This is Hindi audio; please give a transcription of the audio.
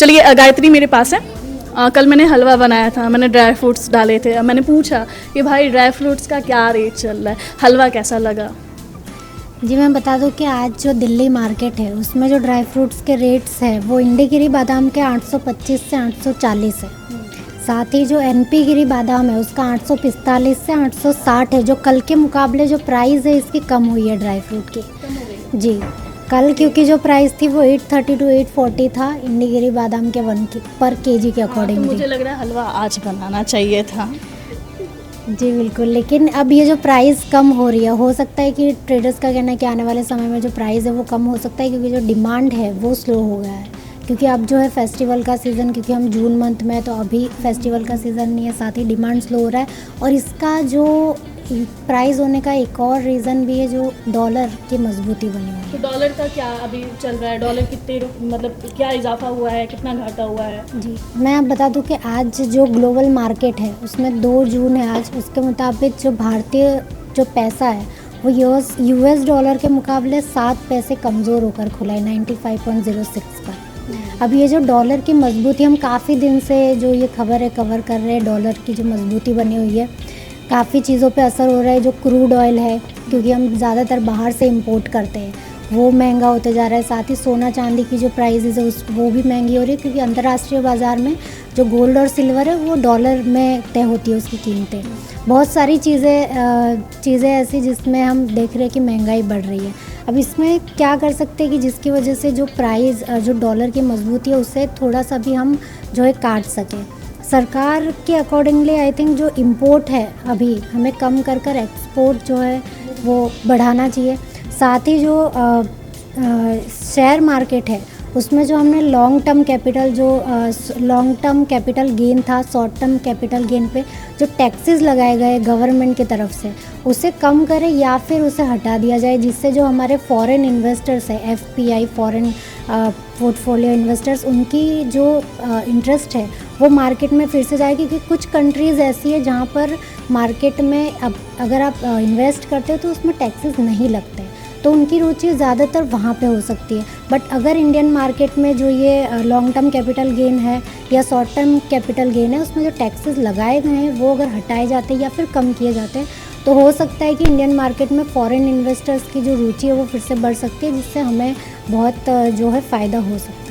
चलिए गायत्री मेरे पास है। कल मैंने हलवा बनाया था, मैंने ड्राई फ्रूट्स डाले थे। अब मैंने पूछा कि भाई ड्राई फ्रूट्स का क्या रेट चल रहा है, हलवा कैसा लगा? जी मैं बता दूं कि आज जो दिल्ली मार्केट है उसमें जो ड्राई फ्रूट्स के रेट्स है वो इंडी गिरी बादाम के 825 से 840 है। साथ ही जो एनपी गिरी बादाम है उसका 845 से 860 है। जो कल के मुकाबले जो प्राइस है इसकी कम हुई है ड्राई फ्रूट की। जी कल क्योंकि जो प्राइस थी वो 830 टू 840 था इंडी गिरी बादाम के पर केजी के अकॉर्डिंग। तो मुझे लग रहा है हलवा आज बनाना चाहिए था। जी बिल्कुल, लेकिन अब ये जो प्राइस कम हो रही है, हो सकता है कि ट्रेडर्स का कहना है कि आने वाले समय में जो प्राइस है वो कम हो सकता है क्योंकि जो डिमांड है वो स्लो हो गया है। क्योंकि अब जो है फेस्टिवल का सीज़न, क्योंकि हम जून मंथ में तो अभी फेस्टिवल का सीज़न नहीं है, साथ ही डिमांड स्लो हो रहा है। और इसका जो प्राइस होने का एक और रीज़न भी है जो डॉलर की मजबूती बनी हुई है। तो डॉलर का क्या अभी चल रहा है? डॉलर कितने मतलब क्या इजाफा हुआ है, कितना घाटा हुआ है? जी मैं आप बता दूं कि आज जो ग्लोबल मार्केट है उसमें 2 जून है आज, उसके मुताबिक जो भारतीय जो पैसा है वो यूएस डॉलर के मुकाबले 7 पैसे कमज़ोर होकर खुला है 95.06 पर। अब ये जो डॉलर की मजबूती, हम काफ़ी दिन से जो ये खबर है कवर कर रहे हैं, डॉलर की जो मजबूती बनी हुई है, काफ़ी चीज़ों पे असर हो रहा है। जो क्रूड ऑयल है, क्योंकि हम ज़्यादातर बाहर से इंपोर्ट करते हैं, वो महंगा होते जा रहा है। साथ ही सोना चांदी की जो प्राइसेस है वो भी महंगी हो रही है, क्योंकि अंतर्राष्ट्रीय बाज़ार में जो गोल्ड और सिल्वर है वो डॉलर में तय होती है उसकी कीमतें। बहुत सारी चीज़ें ऐसी जिसमें हम देख रहे हैं कि महंगाई बढ़ रही है। अब इसमें क्या कर सकते हैं कि जिसकी वजह से जो प्राइस जो डॉलर की मजबूती है उससे थोड़ा सा भी हम जो है काट सकें। सरकार के अकॉर्डिंगली आई थिंक जो इंपोर्ट है अभी हमें कम कर एक्सपोर्ट जो है वो बढ़ाना चाहिए। साथ ही जो शेयर मार्केट है उसमें जो हमने लॉन्ग टर्म कैपिटल गेन था, शॉर्ट टर्म कैपिटल गेन पे जो टैक्सेस लगाए गए गवर्नमेंट की तरफ से उसे कम करें या फिर उसे हटा दिया जाए, जिससे जो हमारे फॉरेन इन्वेस्टर्स है, एफपीआई फॉरेन पोर्टफोलियो इन्वेस्टर्स, उनकी जो इंटरेस्ट है वो मार्केट में फिर से जाएगी। क्योंकि कुछ कंट्रीज़ ऐसी है जहाँ पर मार्केट में अब अगर आप इन्वेस्ट करते हो तो उसमें टैक्सेस नहीं लगते, तो उनकी रुचि ज़्यादातर वहाँ पे हो सकती है। बट अगर इंडियन मार्केट में जो ये लॉन्ग टर्म कैपिटल गेन है या शॉर्ट टर्म कैपिटल गेन है उसमें जो टैक्सेस लगाए गए हैं वो अगर हटाए जाते हैं या फिर कम किए जाते हैं तो हो सकता है कि इंडियन मार्केट में फॉरेन इन्वेस्टर्स की जो रुचि है वो फिर से बढ़ सकती है, जिससे हमें बहुत जो है फ़ायदा हो सकता है।